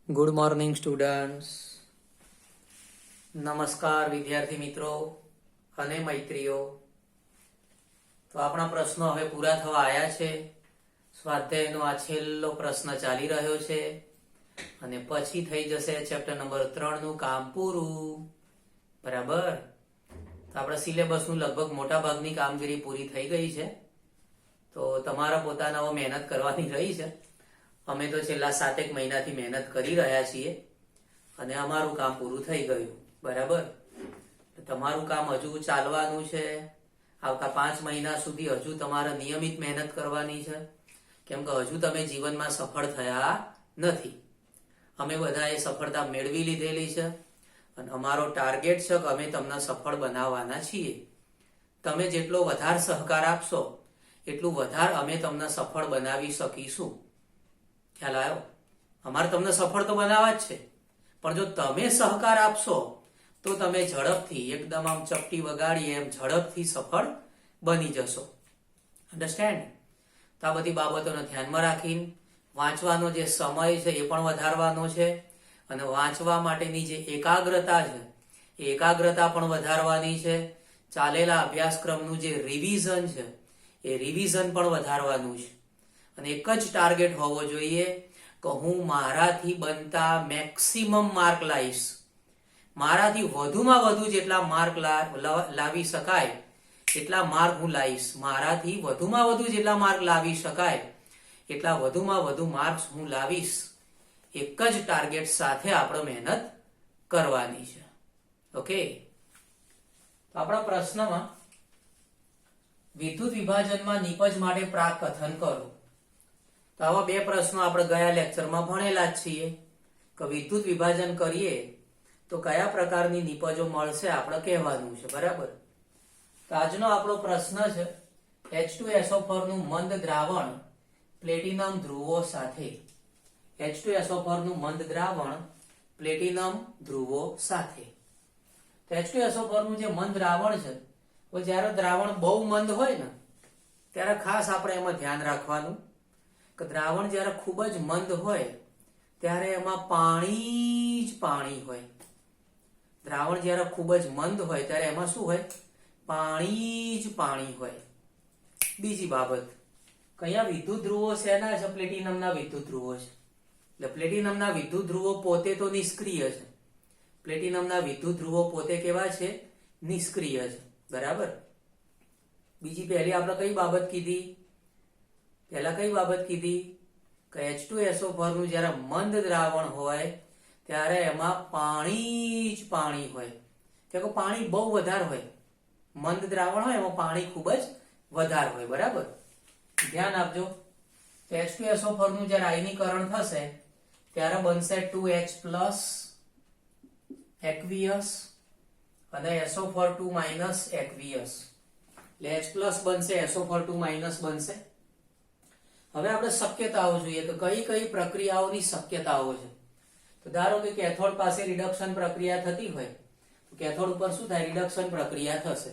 Good morning students. નમસ્કાર વિદ્યાર્થી મિત્રો અને મૈત્રીઓ. તો આપણા પ્રશ્નો હવે પૂરા થવા આવ્યા છે. સ્વાધ્યાયનો આ છેલ્લો પ્રશ્ન ચાલી રહ્યો છે અને પછી થઈ જશે ચેપ્ટર નંબર 3 નું કામ પૂરું. બરાબર. તો આપણા સિલેબસનું લગભગ મોટા ભાગની કામગીરી પૂરી થઈ ગઈ છે. તો તમારા પોતાના મહેનત કરવાની રહી છે. અમે તો છેલ્લા 7 મહિનાથી મહેનત કરી રહ્યા છીએ અને અમારું કામ પૂરું થઈ ગયું. બરાબર. તમારું કામ હજુ ચાલવાનું છે. આવતા 5 મહિના સુધી હજુ તમારે નિયમિત મહેનત કરવાની છે, કેમ કે હજુ તમે જીવનમાં સફળ થયા નથી. અમે બધાએ સફળતા મેળવી લીધેલી છે અને અમારો ટાર્ગેટ છે કે અમે તમને સફળ બનાવવાના છીએ. તમે જેટલો વધારે સહકાર આપશો એટલું વધારે અમે તમને સફળ બનાવી શકીશું. ખ્યાલ આવ્યો? અમારે તમને સફળ તો બનાવવા જ છે, પણ જો તમે સહકાર આપશો તો તમે ઝડપથી એકદમ આમ ચપટી વગાડીએ એમ ઝડપથી સફળ બની જશો. અન્ડરસ્ટેન્ડ? તો આ બધી બાબતોને ધ્યાનમાં રાખીને વાંચવાનો જે સમય છે એ પણ વધારવાનો છે અને વાંચવા માટેની જે એકાગ્રતા છે એ એકાગ્રતા પણ વધારવાની છે. ચાલેલા અભ્યાસક્રમનું જે રિવિઝન છે એ રિવિઝન પણ વધારવાનું છે અને એક જ ટાર્ગેટ હોવો જોઈએ કે હું મારાથી બનતા મેક્સિમમ માર્ક લાવીશ. મારાથી વધુમાં વધુ જેટલા માર્ક લાવી શકાય એટલા માર્ક હું લાવીશ. મારાથી વધુમાં વધુ જેટલા માર્ક લાવી શકાય એટલા વધુમાં વધુ માર્ક્સ હું લાવીશ. એક જ ટાર્ગેટ સાથે આપણે મહેનત કરવાની છે. ઓકે. તો આપણા પ્રશ્નમાં વિદ્યુત વિભાજનમાં નિપજ માટે પ્રાક કથન કરો. તો આવા બે પ્રશ્નો આપણે ગયા લેક્ચરમાં ભણેલા જ છીએ કે વિદ્યુત વિભાજન કરીએ તો કયા પ્રકારની નિપજો મળશે આપણે કહેવાનું છે. બરાબર. તો આજનો આપણો પ્રશ્ન છે H2SO4 નું મંદ દ્રાવણ પ્લેટિનમ ધ્રુવો સાથે. H2SO4 નું મંદ દ્રાવણ પ્લેટિનમ ધ્રુવો સાથે. તો H2SO4 નું જે મંદ દ્રાવણ છે, તો જ્યારે દ્રાવણ બહુ મંદ હોય ને ત્યારે ખાસ આપણે એમાં ધ્યાન રાખવાનું કે દ્રાવણ જ્યારે ખૂબ જ મંદ હોય ત્યારે એમાં પાણી જ પાણી હોય. દ્રાવણ જ્યારે ખૂબ જ મંદ હોય ત્યારે એમાં શું હોય? પાણી જ પાણી હોય. બીજી બાબત, કયા વિદ્યુત ધ્રુવો શેના છે? પ્લેટિનમના વિદ્યુત ધ્રુવો છે. એટલે પ્લેટિનમના વિદ્યુત ધ્રુવો પોતે તો નિષ્ક્રિય છે. પ્લેટિનમના વિદ્યુત ધ્રુવો પોતે કેવા છે? નિષ્ક્રિય છે. બરાબર. બીજી પહેલી આપણે કઈ બાબત કીધી? પહેલા કઈ બાબત કીધી કે H2SO4 નું જ્યારે મંદ દ્રાવણ હોય ત્યારે એમાં પાણી જ પાણી હોય. કે પાણી બહુ વધારે હોય. મંદ દ્રાવણ હોય એમાં પાણી ખૂબ જ વધારે હોય. બરાબર. ધ્યાન આપજો. H2SO4 નું જ્યારે આયનીકરણ થશે ત્યારે બનશે 2H+ aqueous અને SO4 2- aqueous. એટલે H+ બનશે, SO4 2- બનશે. હવે આપણે શક્યતાઓ જોઈએ કે કઈ કઈ પ્રક્રિયાઓની શક્યતાઓ છે. તો ધારો કે કેથોડ પાસે રિડક્શન પ્રક્રિયા થતી હોય તો કેથોડ ઉપર શું થાય? રિડક્શન પ્રક્રિયા થશે.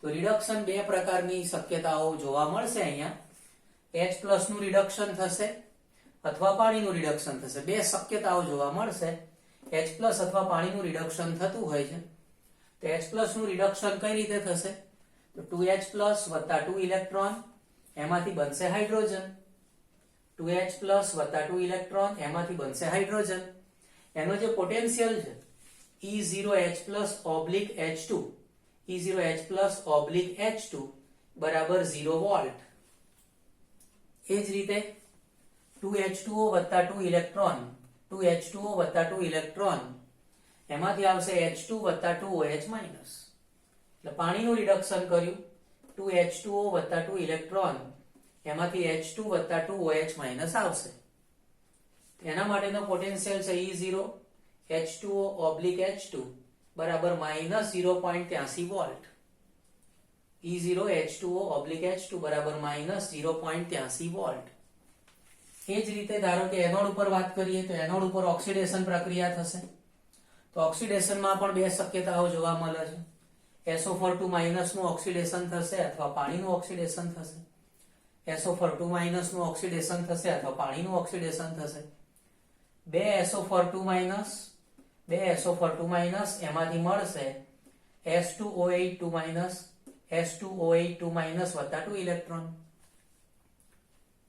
તો રિડક્શન બે પ્રકારની શક્યતાઓ જોવા મળશે. અહીંયા H+ નું રિડક્શન થશે અથવા પાણીનું રિડક્શન થશે. બે શક્યતાઓ જોવા મળશે. H+ અથવા પાણીનું રિડક્શન થતું હોય છે તો H+ નું રિડક્શન કઈ રીતે થશે? તો 2H+ + 2 ઇલેક્ટ્રોન એમાંથી બનશે હાઇડ્રોજન. 2H+ + 2 ઇલેક્ટ્રોન એમાંથી બનશે હાઇડ્રોજન. એનો જે પોટેન્શિયલ છે E0H+/H2 E0H+/H2 બરાબર 0 વોલ્ટ. એ જ રીતે 2H2O + 2 ઇલેક્ટ્રોન 2H2O + 2 ઇલેક્ટ્રોન એમાંથી આવશે H2 + 2OH-. એટલે પાણીનું રિડક્શન કર્યું 2H2O + 2 ઇલેક્ટ્રોન એમાંથી H2 + 2OH- આવશે. એના માટેનો પોટેન્શિયલ છે E0H2O/H2 બરાબર -0.83 વોલ્ટ. E0H2O/H2 બરાબર -0.83 વોલ્ટ. એ જ રીતે ધારો કે એનોડ ઉપર વાત કરીએ તો એનોડ ઉપર ઓક્સિડેશન પ્રક્રિયા થશે. તો ઓક્સિડેશનમાં પણ બે શક્યતાઓ જોવા મળે છે. SO4 2- નું ઓક્સિડેશન થશે અથવા પાણીનું ઓક્સિડેશન થશે. SO4 2- નું ઓક્સિડેશન થશે અથવા પાણીનું ઓક્સિડેશન થશે. 2 SO4 માઇનસ એમાંથી મળશે S2O8 માઇનસ વત્તા 2 ઇલેક્ટ્રોન.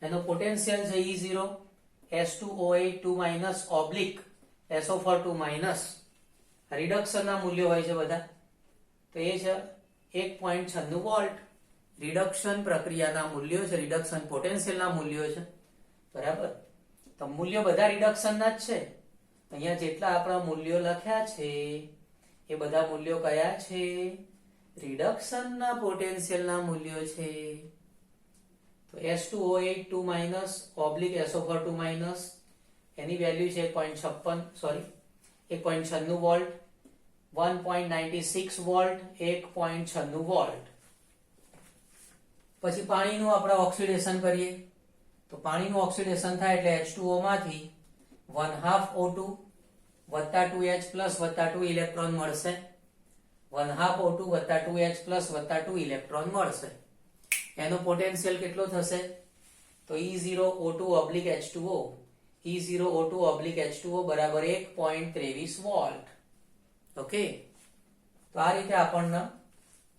એનો પોટેન્શિયલ છે E0 S2O8 minus oblique SO4 minus. Reduction ના મૂલ્યો હોય છે બધા, તો એ છે 1.96 વોલ્ટ. રિડક્શન પ્રક્રિયાના મૂલ્યો છે, રિડક્શન પોટેન્શિયલ ના મૂલ્યો છે, બરાબર. તો મૂલ્યો બધા રિડક્શન ના જ છે. અહીંયા જેટલા આપણા મૂલ્યો લખ્યા છે એ બધા મૂલ્યો કયા છે? રિડક્શન ના પોટેન્શિયલ ના મૂલ્યો છે. તો S2O8 minus oblique SO4 minus એની વેલ્યુ છે 1.96 વોલ્ટ, 1.96 વોલ્ટ, 1.96 વોલ્ટ. પછી પાણીનું આપણે ઓક્સિડેશન કરીએ તો પાણીનું ઓક્સિડેશન થાય એટલે H2O માંથી 1/2 O2 વત્તા 2H પ્લસ વત્તા 2 ઇલેક્ટ્રોન મળશે. 1/2 O2 વત્તા 2H પ્લસ વત્તા 2 ઇલેક્ટ્રોન મળશે. એનો પોટેન્શિયલ કેટલો થશે? તો E0 O2 oblique H2O, E0 O2 oblique H2O બરાબર 1.23 વોલ્ટ. ઓકે, તો આ રીતે આપણને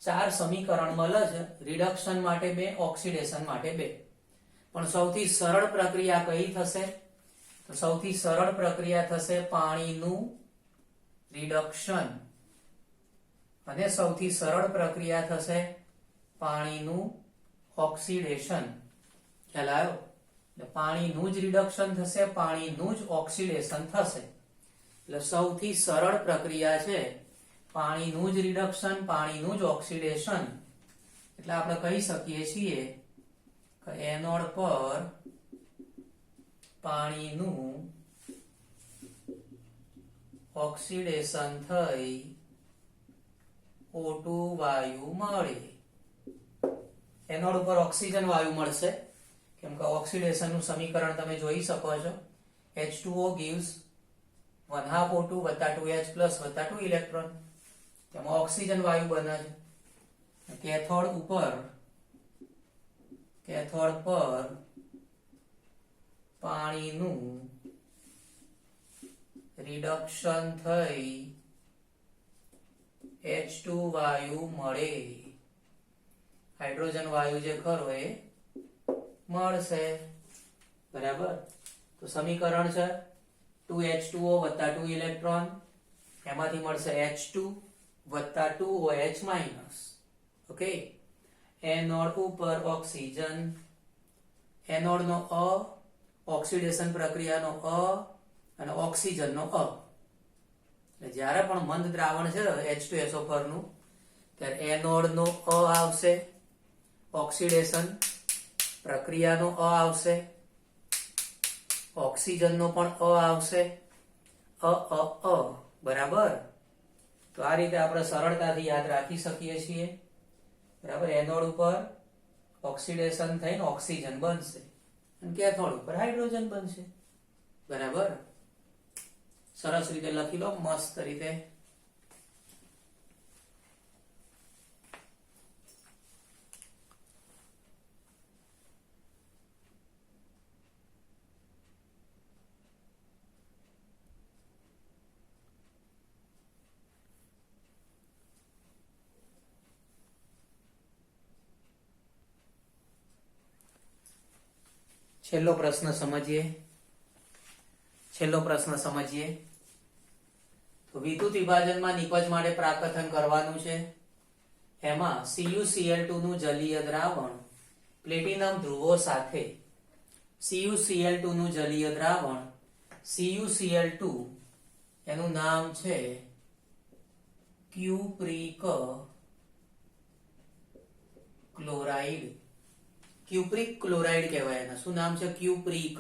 4 સમીકરણ મળે છે. રિડક્શન માટે 2, ઓક્સિડેશન માટે 2. પણ સૌથી સરળ પ્રક્રિયા કઈ થશે? તો સૌથી સરળ પ્રક્રિયા થશે પાણીનું રિડક્શન, અને સૌથી સરળ પ્રક્રિયા થશે પાણીનું ઓક્સિડેશન. ખ્યાલ આવ્યો? એટલે પાણીનું જ રિડક્શન થશે, પાણીનું જ ઓક્સિડેશન થશે. એટલે સૌથી સરળ પ્રક્રિયા છે પાણીનું જ રિડક્શન, પાણીનું જ ઓક્સિડેશન. એટલે આપણે કહી શકીએ છીએ કે એનોડ પર પાણીનું ઓક્સિડેશન થઈ O2 વાયુ મળે. એનોડ ઉપર ઓક્સિજન વાયુ મળશે, કેમ કે ઓક્સિડેશન નું સમીકરણ તમે જોઈ શકો છો. H2O gives 1/2 O2 વત્તા 2H પ્લસ વત્તા 2 ઇલેક્ટ્રોન. તેમાં ઓક્સિજન વાયુ બને છે. કેથોડ પર પાણીનું રિડક્શન થઈ H2 વાયુ મળે. હાઇડ્રોજન વાયુ જે ખરો એ મળશે, બરાબર. તો સમીકરણ છે 2H2O વત્તા 2 ઇલેક્ટ્રોન, એમાંથી મળશે H2 વત્તા 2OH માઇનસ. ઓકે, એનોડ ઉપર ઓક્સિજન, એનોડ નો અ, ઓક્સિડેશન પ્રક્રિયાનો અ અને ઓક્સિજનનો અ. એટલે જ્યારે પણ મંદ દ્રાવણ છે H2SO4 નું, ત્યારે એનોડ નો અ આવશે, ઓક્સિડેશન પ્રક્રિયાનો અ આવશે, ઓક્સિજનનો પણ અ આવશે, બરાબર. તો આ રીતે આપણે સરળતાથી યાદ રાખી શકીએ છીએ, બરાબર. એનોડ ઉપર ઓક્સિડેશન થઈને ઓક્સિજન બનશે અને કેથોડ ઉપર હાઇડ્રોજન બનશે, બરાબર. સરસ રીતે લખી લો, મસ્ત રીતે. છેલ્લો પ્રશ્ન સમજીએ. તો વિદ્યુત વિભાજનમાં નિપજ માટે પ્રાકથન કરવાનું છે. એમાં CuCl2 નું જલીય દ્રાવણ પ્લેટિનમ ધ્રુવો સાથે, CuCl2 નું જલીય દ્રાવણ CuCl2 એનું નામ છે ક્યુપ્રિક ક્લોરાઇડ. ક્યુપ્રિક ક્લોરાઇડ કહેવાય. એનું શું નામ છે? Cupric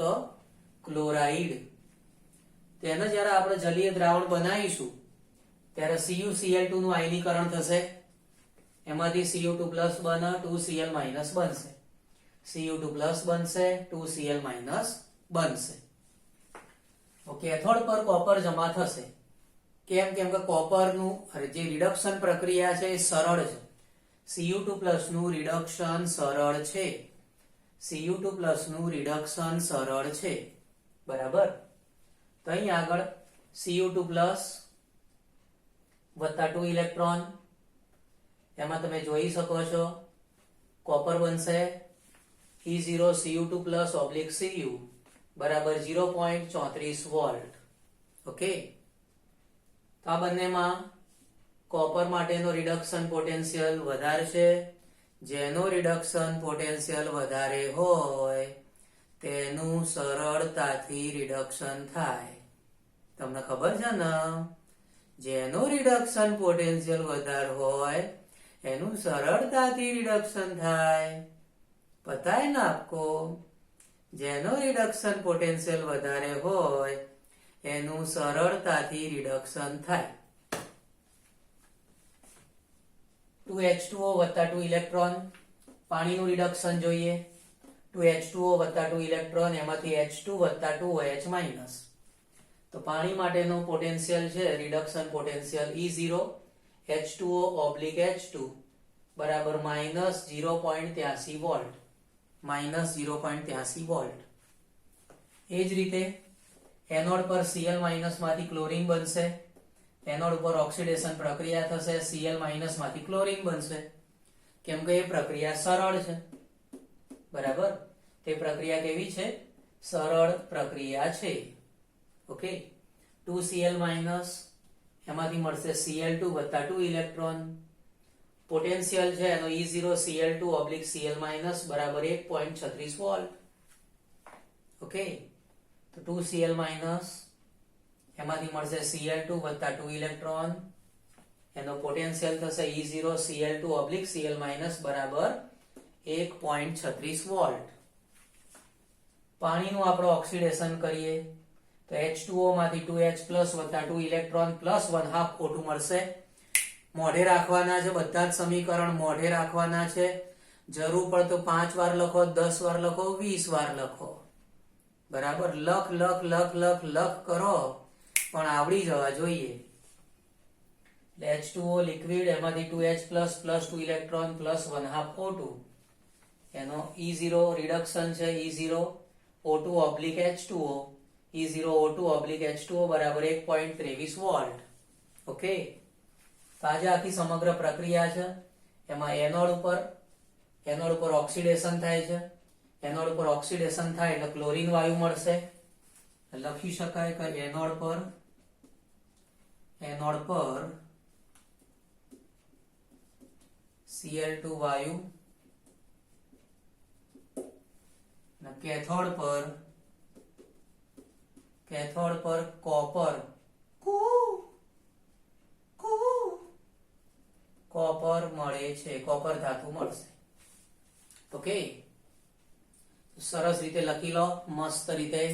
chloride. તેને જ્યારે આપણે જલીય દ્રાવણ બનાવીશું ત્યારે CuCl2 નું આયનીકરણ થશે. એમાંથી Cu2 પ્લસ બને, 2Cl માઇનસ બનશે. Cu2 પ્લસ બનશે, 2Cl માઇનસ બનશે. ઓકે, કેથોડ પર કોપર જમા થશે. કેમ કે કોપરનું જે રિડક્શન પ્રક્રિયા છે એ સરળ છે. Cu2 પ્લસ નું રિડક્શન સરળ છે. Cu2 પ્લસ નું રિડક્શન સરળ છે, બરાબર. તો અહીં આગળ Cu2 પ્લસ વત્તા 2 ઇલેક્ટ્રોન, એમાં તમે જોઈ શકો છો કોપર બનશે E0Cu2 પ્લસ ઓબ્લિક Cu બરાબર 0.34 વોલ્ટ. ઓકે, તો આ બંનેમાં કોપર માટેનો રિડક્શન પોટેન્શિયલ વધારે છે. જેનો રિડક્શન પોટેન્શિયલ વધારે હોય તેનું સરળતાથી રિડક્શન થાય. તમને ખબર છે ને, જેનો રિડક્શન પોટેન્શિયલ વધારે હોય એનું સરળતાથી રિડક્શન થાય. પતા હે ના આપકો? જેનો રિડક્શન પોટેન્શિયલ વધારે હોય એનું સરળતાથી રિડક્શન થાય. 2H2O વત્તા 2 ઇલેક્ટ્રોન, પાણીનું રિડક્શન જોઈએ. 2H2O વત્તા 2 ઇલેક્ટ્રોન, એમાંથી H2 વત્તા 2OH માઇનસ. તો પાણી માટેનો પોટેન્શિયલ છે reduction potential E0 H2O oblique H2 બરાબર માઇનસ 0.83 વોલ્ટ. Minus 0.83 volt. એ જ રીતે એનોડ પર Cl માઇનસ માંથી ક્લોરીન બનશે. એનોડ ઉપર ઓક્સિડેશન પ્રક્રિયા થશે, Cl માઇનસ માંથી ક્લોરીન બનશે. કેમ કે એ પ્રક્રિયા સરળ છે. બરાબર, તે પ્રક્રિયા કેવી છે? સરળ પ્રક્રિયા છે. ઓકે, 2Cl માઇનસ, એમાંથી મળશે Cl2 વત્તા 2 ઇલેક્ટ્રોન. પોટેન્શિયલ છે એનો E0 Cl2 oblique Cl minus બરાબર 1.36 વોલ્ટ. ઓકે, તો 2Cl માઇનસ, એમાંથી મળશે Cl2 વત્તા 2 ઇલેક્ટ્રોન. એનો પોટેન્શિયલ થશે E0 Cl2 oblique Cl minus બરાબર 1.36 વોલ્ટ. પાણીનું આપણે ઓક્સિડેશન કરીએ તો H2O માંથી 2H પ્લસ વત્તા 2 ઇલેક્ટ્રોન પ્લસ 1/2 O2 મળશે. મોઢે રાખવાના છે, બધા જ સમીકરણ મોઢે રાખવાના છે. જરૂર પડે તો 5 વાર લખો, 10 વાર લખો, 20 વાર લખો. બરાબર, લખ લખ લખ લખ લખ કરો પણ આવડી જવા જોઈએ. H2O લિક્વિડ, એમાંથી 2H plus plus 2 electron plus 1/2 O2. એનો E0 રિડક્શન છે E0 O2 oblique H2O. E0 O2 oblique H2O બરાબર 1.23 વોલ્ટ. ઓકે, તો આજે આખી સમગ્ર પ્રક્રિયા છે. એમાં એનોડ ઉપર ઓક્સિડેશન થાય છે. એનોડ ઉપર ઓક્સિડેશન થાય એટલે ક્લોરીન વાયુ મળશે. લખી શકાય કે એનોડ પર Cl2 વાયુ અને કેથોડ પર કોપર મળે છે, કોપર ધાતુ મળશે. ઓકે, સરસ રીતે લખી લો, મસ્ત રીતે.